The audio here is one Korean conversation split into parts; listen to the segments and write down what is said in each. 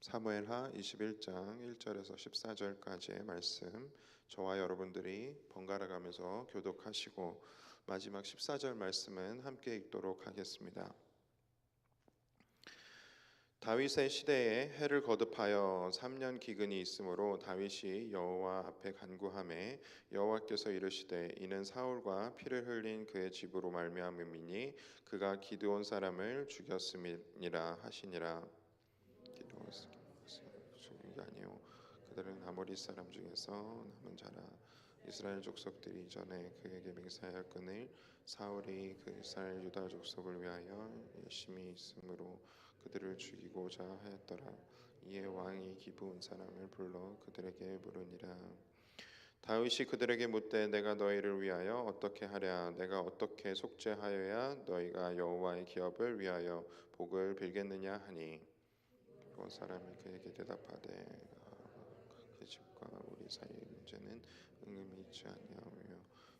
사무엘하 21장 1절에서 14절까지의 말씀, 저와 여러분들이 번갈아 가면서 교독하시고 마지막 14절 말씀은 함께 읽도록 하겠습니다. 다윗의 시대에 해를 거듭하여 3년 기근이 있으므로 다윗이 여호와 앞에 간구하매 여호와께서 이르시되 이는 사울과 피를 흘린 그의 집으로 말미암음이니 그가 기드온 사람을 죽였음이니라 하시니라. 기드온 죽인 게 아니요 그들은 아모리 사람 중에서 남은 자라. 이스라엘 족속들이 이전에 그에게 맹세하였거늘 사울이 그 이스라엘 유다 족속을 위하여 열심히 있으므로 그들을 죽이고자 하였더라. 이에 왕이 기브온 사람을 불러 그들에게 물으니라. 다윗이 그들에게 묻되 내가 너희를 위하여 어떻게 하랴? 내가 어떻게 속죄하여야 너희가 여호와의 기업을 위하여 복을 빌겠느냐 하니 온 사람이 그에게 대답하되 그 집과 우리 사이의 문제는 은금이 있지 아니하며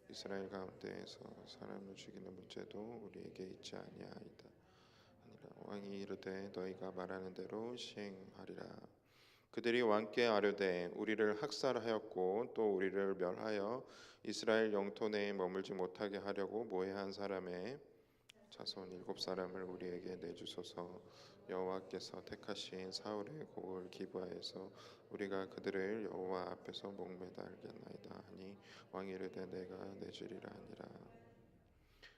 이스라엘 가운데에서 사람을 죽이는 문제도 우리에게 있지 아니하이다 아니라. 왕이 이르되 너희가 말하는 대로 시행하리라. 그들이 왕께 아뢰되 우리를 학살하였고 또 우리를 멸하여 이스라엘 영토 내에 머물지 못하게 하려고 모해한 사람의 자손 7사람을 우리에게 내주소서. 여호와께서 택하신 사울의 고을 기브아에서 우리가 그들을 여호와 앞에서 목매달겠나이다 하니 왕이 이르되 내가 내주리라 하니라.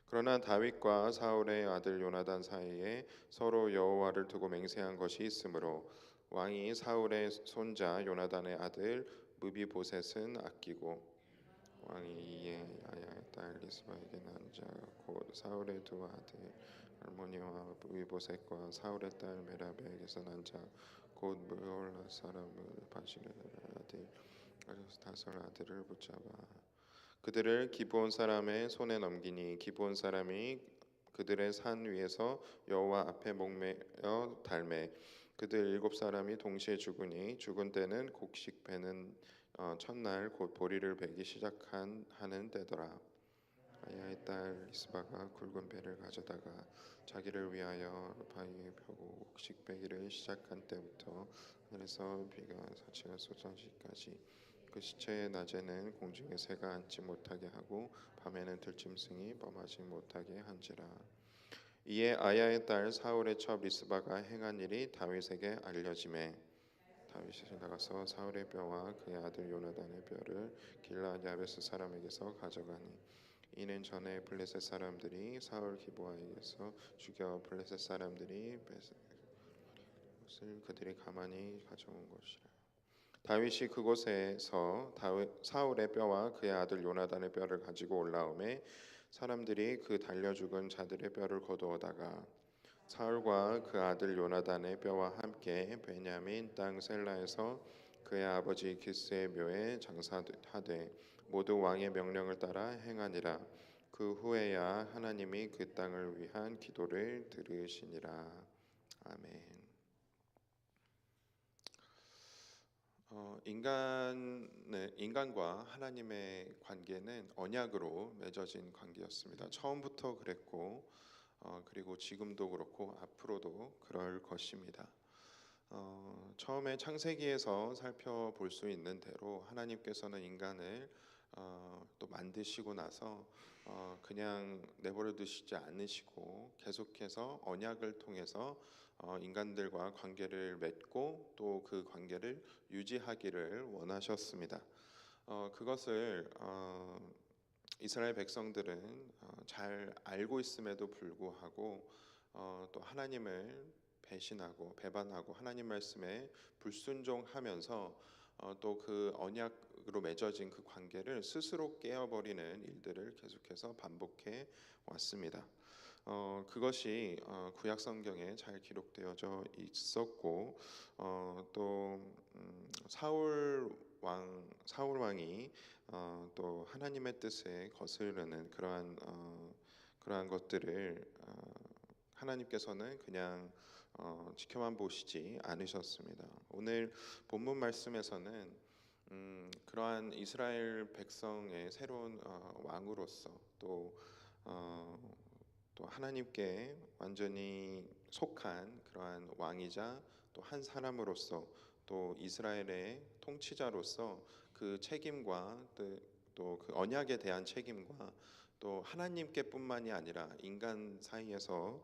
그러나 다윗과 사울의 아들 요나단 사이에 서로 여호와를 두고 맹세한 것이 있으므로 왕이 사울의 손자 요나단의 아들 무비보셋은 아끼고 왕이 이에 야야의 딸 리스바에게 난 자 곧 사울의 두 아들 알모니와 무비보셋과 사울의 딸 메라베에게서 난 자 곧 무올라 사람을 바시르의 아들 다설 아들을 붙잡아 그들을 기브온 사람의 손에 넘기니 기브온 사람이 그들의 산 위에서 여호와 앞에 목매어 달매 그들 7사람이 동시에 죽으니 죽은 때는 곡식 베는 첫날 곧 보리를 베기 하는 때더라. 아야의 딸 리스바가 굵은 배를 가져다가 자기를 위하여 바위에 펴고 곡식 베기를 시작한 때부터 하늘에서 비가 사치가 쏟아지기까지 그 시체의 낮에는 공중에 새가 앉지 못하게 하고 밤에는 들짐승이 범하지 못하게 한지라. 이에 아야의 딸 사울의 첩 리스바가 행한 일이 다윗에게 알려지매 다윗이 나가서 사울의 뼈와 그의 아들 요나단의 뼈를 길르앗 야베스 사람에게서 가져가니 이는 전에 블레셋 사람들이 사울 기브아에게서 죽여 블레셋 사람들이 것을 그들이 가만히 가져온 것이라. 다윗이 그곳에서 사울의 뼈와 그의 아들 요나단의 뼈를 가지고 올라오매 사람들이 그 달려 죽은 자들의 뼈를 거두어다가 사울과 그 아들 요나단의 뼈와 함께 베냐민 땅 셀라에서 그의 아버지 기스의 묘에 장사하되 모두 왕의 명령을 따라 행하니라. 그 후에야 하나님이 그 땅을 위한 기도를 들으시니라. 아멘. 인간과 하나님의 관계는 언약으로 맺어진 관계였습니다. 처음부터 그랬고 그리고 지금도 그렇고 앞으로도 그럴 것입니다. 처음에 창세기에서 살펴볼 수 있는 대로 하나님께서는 인간을 또 만드시고 나서 그냥 내버려 두시지 않으시고 계속해서 언약을 통해서 인간들과 관계를 맺고 또 그 관계를 유지하기를 원하셨습니다. 그것을 이스라엘 백성들은 잘 알고 있음에도 불구하고 또 하나님을 배반하고 하나님 말씀에 불순종하면서 또 그 언약으로 맺어진 그 관계를 스스로 깨어버리는 일들을 계속해서 반복해 왔습니다. 그것이 구약 성경에 잘 기록되어져 있었고 또 사울 왕이 또 하나님의 뜻에 거스르는 그러한 것들을 하나님께서는 그냥 지켜만 보시지 않으셨습니다. 오늘 본문 말씀에서는 그러한 이스라엘 백성의 새로운 왕으로서 또 하나님께 완전히 속한 그러한 왕이자 또 한 사람으로서 또 이스라엘의 통치자로서 그 책임과 또 그 언약에 대한 책임과 또 하나님께뿐만이 아니라 인간 사이에서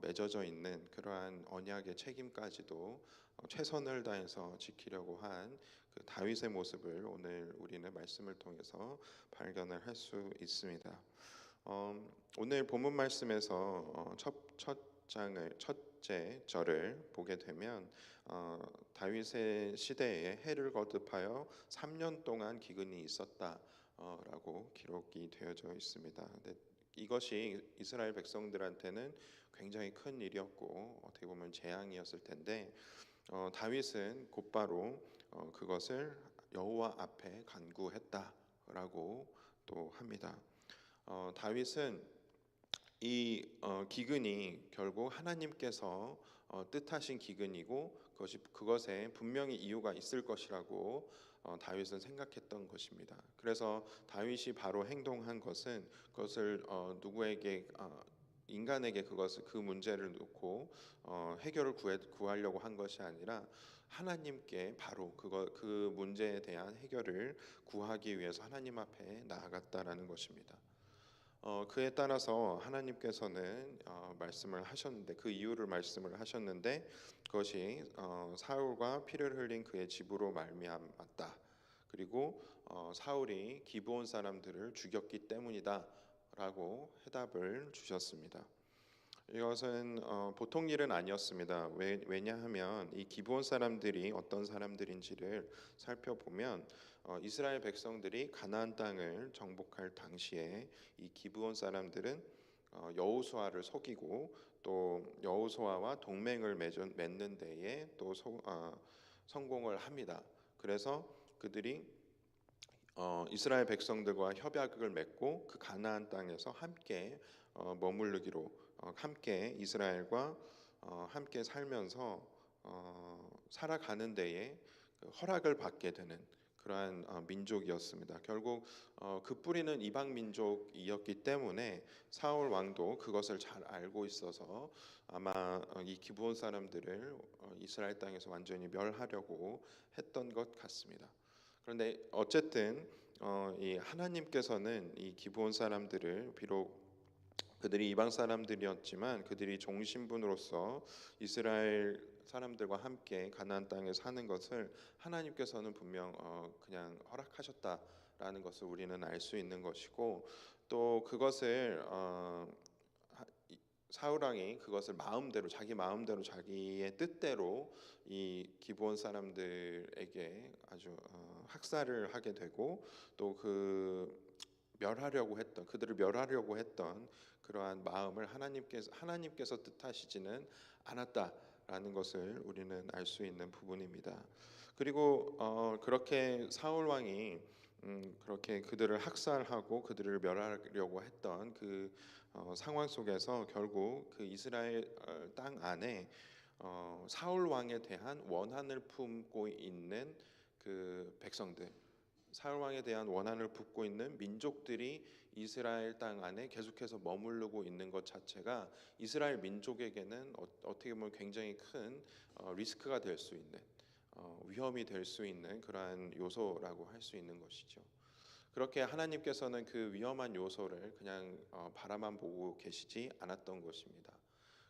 맺어져 있는 그러한 언약의 책임까지도 최선을 다해서 지키려고 한 그 다윗의 모습을 오늘 우리는 말씀을 통해서 발견을 할 수 있습니다. 오늘 본문 말씀에서 첫 장을 첫째 절을 보게 되면 다윗의 시대에 해를 거듭하여 3년 동안 기근이 있었다라고 기록이 되어져 있습니다. 근데 이것이 이스라엘 백성들한테는 굉장히 큰 일이었고 어떻게 보면 재앙이었을 텐데 다윗은 곧바로 그것을 여호와 앞에 간구했다라고 또 합니다. 다윗은 이 기근이 결국 하나님께서 뜻하신 기근이고 그것에 분명히 이유가 있을 것이라고 다윗은 생각했던 것입니다. 그래서 다윗이 바로 행동한 것은 그것을 누구에게 인간에게 그 문제를 놓고 해결을 구하려고 한 것이 아니라 하나님께 바로 그 문제에 대한 해결을 구하기 위해서 하나님 앞에 나아갔다라는 것입니다. 그에 따라서 하나님께서는 말씀을 하셨는데 그 이유를 말씀을 하셨는데 그것이 사울과 피를 흘린 그의 집으로 말미암았다. 그리고 사울이 기브온 사람들을 죽였기 때문이다라고 해답을 주셨습니다. 이것은 보통 일은 아니었습니다. 왜냐하면 이 기브온 사람들이 어떤 사람들인지를 살펴보면 이스라엘 백성들이 가나안 땅을 정복할 당시에 이 기브온 사람들은 여호수아를 속이고 또 여호수아와 동맹을 맺는 데에 또 성공을 합니다. 그래서 그들이 이스라엘 백성들과 협약을 맺고 그 가나안 땅에서 함께 머무르기로 함께 이스라엘과 함께 살면서 살아가는 데에 그 허락을 받게 되는 그러한 민족이었습니다. 결국 그 뿌리는 이방 민족이었기 때문에 사울 왕도 그것을 잘 알고 있어서 아마 이 기브온 사람들을 이스라엘 땅에서 완전히 멸하려고 했던 것 같습니다. 그런데 어쨌든 이 하나님께서는 이 기브온 사람들을 비록 그들이 이방 사람들이었지만 그들이 종신분으로서 이스라엘 사람들과 함께 가나안 땅에 사는 것을 하나님께서는 분명 그냥 허락하셨다라는 것을 우리는 알 수 있는 것이고 또 그것을 사울 왕이 그것을 자기 마음대로 자기의 뜻대로 이 기브온 사람들에게 아주 학살을 하게 되고 또 그들을 멸하려고 했던 그러한 마음을 하나님께서 뜻하시지는 않았다라는 것을 우리는 알 수 있는 부분입니다. 그리고 그렇게 사울 왕이 그렇게 그들을 학살하고 그들을 멸하려고 했던 그 상황 속에서 결국 그 이스라엘 땅 안에 사울 왕에 대한 원한을 품고 있는 그 백성들, 사울 왕에 대한 원한을 품고 있는 민족들이 이스라엘 땅 안에 계속해서 머무르고 있는 것 자체가 이스라엘 민족에게는 어떻게 보면 굉장히 큰 리스크가 될 수 있는 위험이 될 수 있는 그러한 요소라고 할 수 있는 것이죠. 그렇게 하나님께서는 그 위험한 요소를 그냥 바라만 보고 계시지 않았던 것입니다.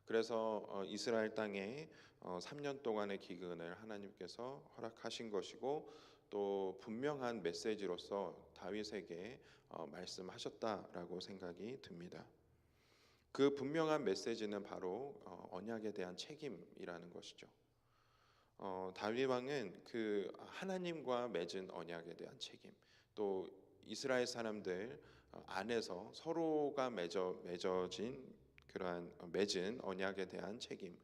그래서 이스라엘 땅에 3년 동안의 기근을 하나님께서 허락하신 것이고 또 분명한 메시지로서 다윗에게 말씀하셨다라고 생각이 듭니다. 그 분명한 메시지는 바로 언약에 대한 책임이라는 것이죠. 다윗 왕은 그 하나님과 맺은 언약에 대한 책임, 또 이스라엘 사람들 안에서 서로가 맺어진 그러한 맺은 언약에 대한 책임,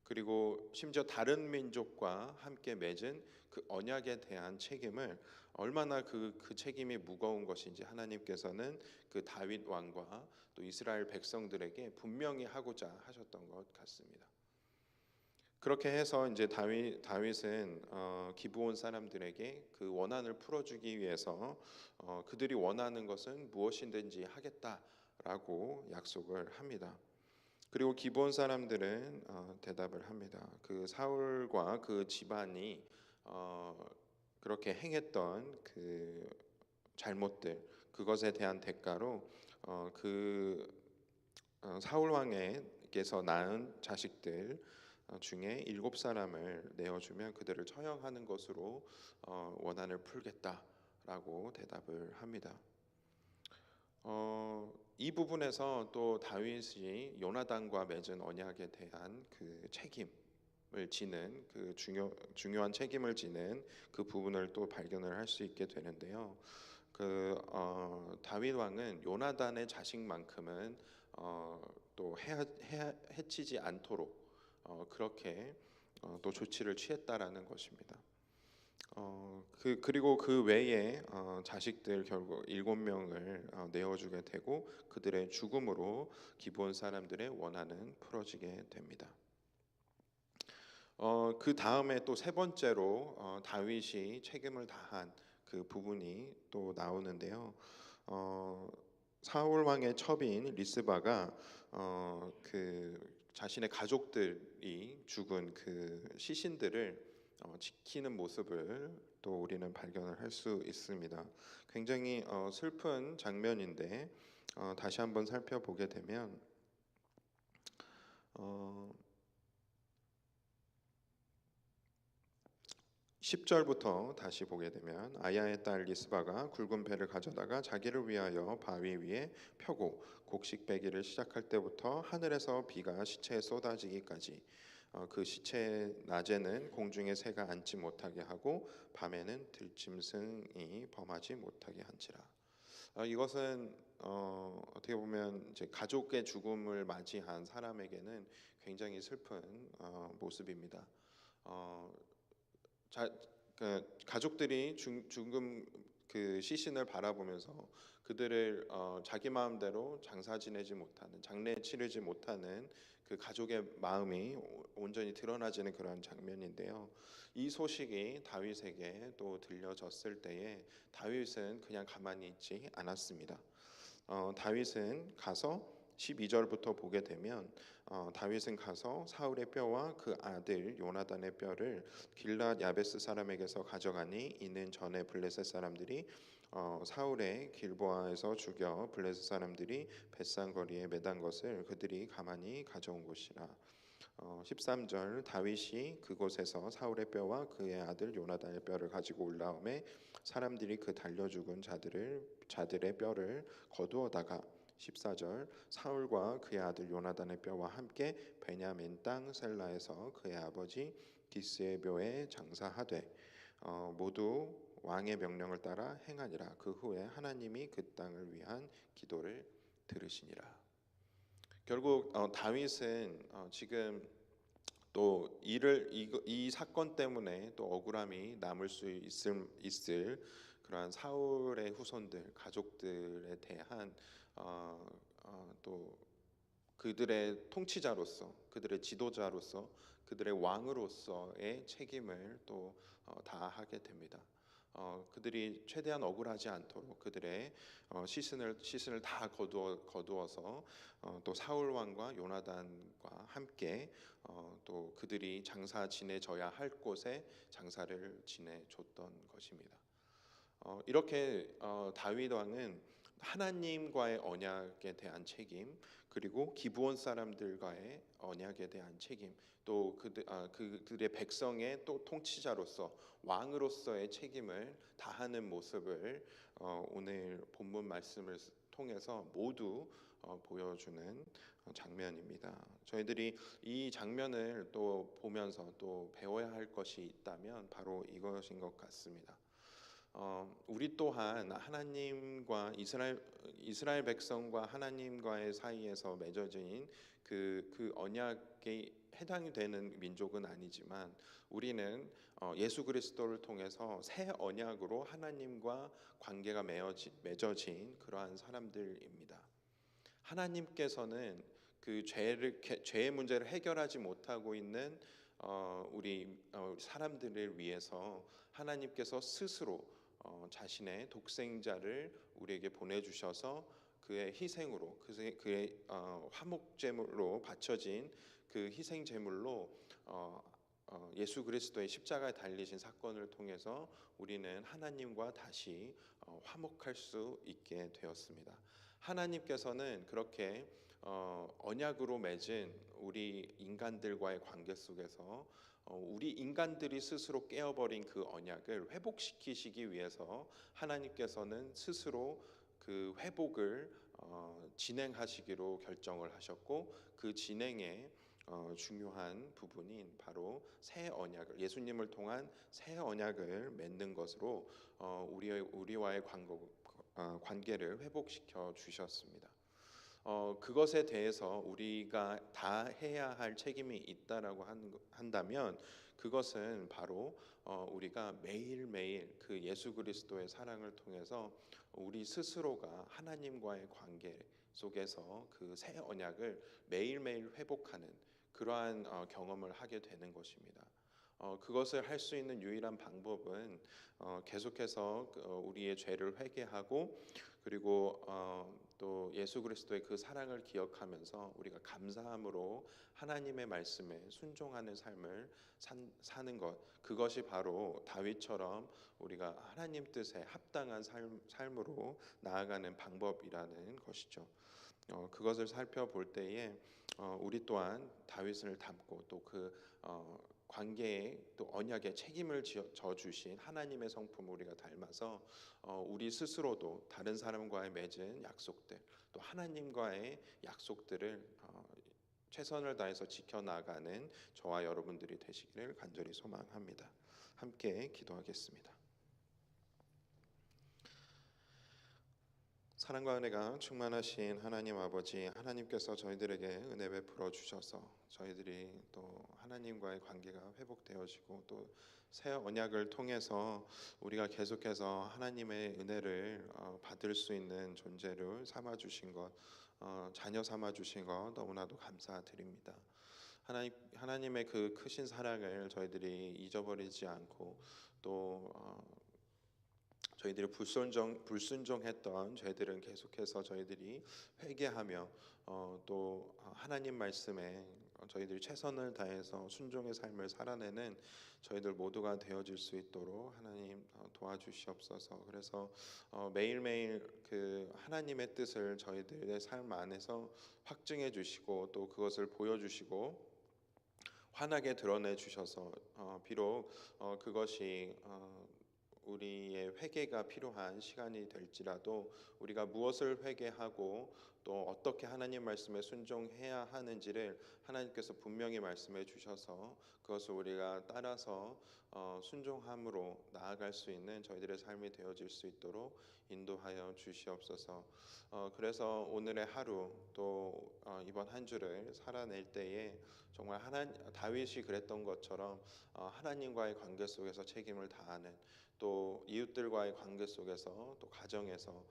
그리고 심지어 다른 민족과 함께 맺은 그 언약에 대한 책임을 얼마나 그 책임이 무거운 것인지 하나님께서는 그 다윗 왕과 또 이스라엘 백성들에게 분명히 하고자 하셨던 것 같습니다. 그렇게 해서 이제 다윗은 기브온 사람들에게 그 원한을 풀어주기 위해서 그들이 원하는 것은 무엇이든지 하겠다라고 약속을 합니다. 그리고 기브온 사람들은 대답을 합니다. 그 사울과 그 집안이 어, 그렇게 행했던 그 잘못들, 그것에 대한 대가로 사울 왕에게서 낳은 자식들 중에 7사람을 내어주면 그들을 처형하는 것으로 원한을 풀겠다라고 대답을 합니다. 이 부분에서 또 다윗이 요나단과 맺은 언약에 대한 그 책임을 지는 그 중요한 책임을 지는 그 부분을 또 발견을 할 수 있게 되는데요. 다윗 왕은 요나단의 자식만큼은 또 해치지 않도록 그렇게 또 조치를 취했다라는 것입니다. 그리고 그 외에 자식들 결국 7명을 내어주게 되고 그들의 죽음으로 기브온 사람들의 원한은 풀어지게 됩니다. 그 다음에 또 세 번째로 다윗이 책임을 다한 그 부분이 또 나오는데요. 사울 왕의 첩인 리스바가 그 자신의 가족들이 죽은 그 시신들을 지키는 모습을 또 우리는 발견을 할 수 있습니다. 굉장히 슬픈 장면인데 다시 한번 살펴보게 되면 10절부터 다시 보게 되면 아야의 딸 리스바가 굵은 배를 가져다가 자기를 위하여 바위 위에 펴고 곡식 빼기를 시작할 때부터 하늘에서 비가 시체에 쏟아지기까지 그 시체의 낮에는 공중에 새가 앉지 못하게 하고 밤에는 들짐승이 범하지 못하게 한지라. 이것은 어떻게 보면 이제 가족의 죽음을 맞이한 사람에게는 굉장히 슬픈 모습입니다. 어, 가족들이 죽음 그 시신을 바라보면서 그들을 자기 마음대로 장사 지내지 못하는, 장례 치르지 못하는 그 가족의 마음이 온전히 드러나지는 그런 장면인데요. 이 소식이 다윗에게 또 들려졌을 때에 다윗은 그냥 가만히 있지 않았습니다. 다윗은 가서 12절부터 보게 되면 다윗은 가서 사울의 뼈와 그 아들 요나단의 뼈를 길랏 야베스 사람에게서 가져가니 이는 전에 블레셋 사람들이 사울의 길보아에서 죽여 블레셋 사람들이 벳산 거리에 매단 것을 그들이 가만히 가져온 곳이라. 13절 다윗이 그곳에서 사울의 뼈와 그의 아들 요나단의 뼈를 가지고 올라오매 사람들이 그 달려 죽은 자들의 뼈를 거두어다가 14절 사울과 그의 아들 요나단의 뼈와 함께 베냐민 땅 셀라에서 그의 아버지 기스의 묘에 장사하되 모두 왕의 명령을 따라 행하니라. 그 후에 하나님이 그 땅을 위한 기도를 들으시니라. 결국 다윗은 지금 또 이 사건 때문에 또 억울함이 남을 수 있을 그러한 사울의 후손들 가족들에 대한 또 그들의 통치자로서 그들의 지도자로서 그들의 왕으로서의 책임을 또 다하게 됩니다. 그들이 최대한 억울하지 않도록 그들의 시신을 다 거두어서 또 사울 왕과 요나단과 함께 또 그들이 장사 지내져야 할 곳에 장사를 지내줬던 것입니다. 이렇게 다윗 왕은 하나님과의 언약에 대한 책임, 그리고 기브온 사람들과의 언약에 대한 책임, 또 그들의 백성의 또 통치자로서 왕으로서의 책임을 다하는 모습을 오늘 본문 말씀을 통해서 모두 보여주는 장면입니다. 저희들이 이 장면을 또 보면서 또 배워야 할 것이 있다면 바로 이것인 것 같습니다. 우리 또한 하나님과 이스라엘 백성과 하나님과의 사이에서 맺어진 그 언약에 해당이 되는 민족은 아니지만 우리는 예수 그리스도를 통해서 새 언약으로 하나님과 관계가 맺어진 그러한 사람들입니다. 하나님께서는 그 죄의 문제를 해결하지 못하고 있는 우리 사람들을 위해서 하나님께서 스스로 자신의 독생자를 우리에게 보내주셔서 그의 희생으로 그의 화목제물로 바쳐진 그 희생 제물로 예수 그리스도의 십자가에 달리신 사건을 통해서 우리는 하나님과 다시 화목할 수 있게 되었습니다. 하나님께서는 그렇게 언약으로 맺은 우리 인간들과의 관계 속에서 우리 인간들이 스스로 깨어버린 그 언약을 회복시키시기 위해서 하나님께서는 스스로 그 회복을 진행하시기로 결정을 하셨고, 그 진행에 중요한 부분인 바로 새 언약을, 예수님을 통한 새 언약을 맺는 것으로 우리와의 관계를 회복시켜 주셨습니다. 그것에 대해서 우리가 다 해야 할 책임이 있다라고 한다면, 그것은 바로 우리가 매일매일 그 예수 그리스도의 사랑을 통해서 우리 스스로가 하나님과의 관계 속에서 그 새 언약을 매일매일 회복하는 그러한 경험을 하게 되는 것입니다. 그것을 할 수 있는 유일한 방법은 계속해서 우리의 죄를 회개하고, 그리고 또 예수 그리스도의 그 사랑을 기억하면서 우리가 감사함으로 하나님의 말씀에 순종하는 삶을 사는 것, 그것이 바로 다윗처럼 우리가 하나님 뜻에 합당한 삶으로 나아가는 방법이라는 것이죠. 그것을 살펴볼 때에 우리 또한 다윗을 닮고 또 그 관계에 또 언약에 책임을 져 주신 하나님의 성품을 우리가 닮아서 우리 스스로도 다른 사람과의 맺은 약속들, 또 하나님과의 약속들을 최선을 다해서 지켜나가는 저와 여러분들이 되시기를 간절히 소망합니다. 함께 기도하겠습니다. 사랑과 은혜가 충만하신 하나님 아버지, 하나님께서 저희들에게 은혜 베풀어 주셔서 저희들이 또 하나님과의 관계가 회복되어지고, 또 새 언약을 통해서 우리가 계속해서 하나님의 은혜를 받을 수 있는 존재를 삼아 주신 것, 자녀 삼아 주신 것 너무나도 감사드립니다. 하나님의 그 크신 사랑을 저희들이 잊어버리지 않고, 또 저희들이 불순종했던 죄들은 계속해서 저희들이 회개하며 또 하나님 말씀에 저희들이 최선을 다해서 순종의 삶을 살아내는 저희들 모두가 되어질 수 있도록 하나님 도와주시옵소서. 그래서 매일매일 그 하나님의 뜻을 저희들의 삶 안에서 확증해 주시고, 또 그것을 보여주시고 환하게 드러내 주셔서 비록 그것이 우리의 회개가 필요한 시간이 될지라도 우리가 무엇을 회개하고 또 어떻게 하나님 말씀에 순종해야 하는지를 하나님께서 분명히 말씀해 주셔서 그것을 우리가 따라서 순종함으로 나아갈 수 있는 저희들의 삶이 되어질 수 있도록 인도하여 주시옵소서. 그래서 오늘의 하루, 또 이번 한 주를 살아낼 때에 정말 다윗이 그랬던 것처럼 하나님과의 관계 속에서 책임을 다하는, 또 이웃들과의 관계 속에서, 또 가정에서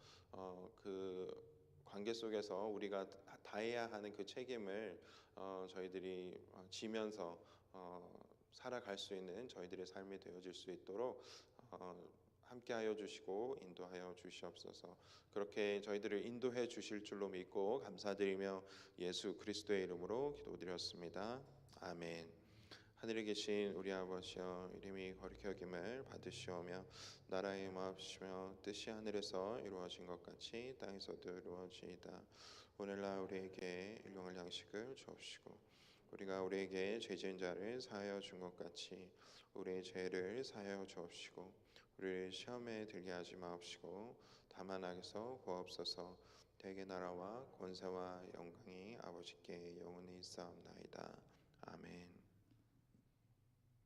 그 관계 속에서 우리가 다해야 하는 그 책임을 저희들이 지면서 살아갈 수 있는 저희들의 삶이 되어질 수 있도록 함께하여 주시고 인도하여 주시옵소서. 그렇게 저희들을 인도해 주실 줄로 믿고 감사드리며 예수 그리스도의 이름으로 기도드렸습니다. 아멘. 하늘에 계신 우리 아버지여, 이름이 거룩히 여김을 받으시오며 나라의 임하옵시며 뜻이 하늘에서 이루어진 것 같이 땅에서도 이루어지이다. 오늘날 우리에게 일용할 양식을 주옵시고, 우리가 우리에게 죄 지은 자를 사하여 준 것 같이 우리의 죄를 사하여 주옵시고, 우리를 시험에 들게 하지 마옵시고 다만 악에서 구하옵소서. 대개 나라와 권세와 영광이 아버지께 영원히 있사옵나이다. 아멘.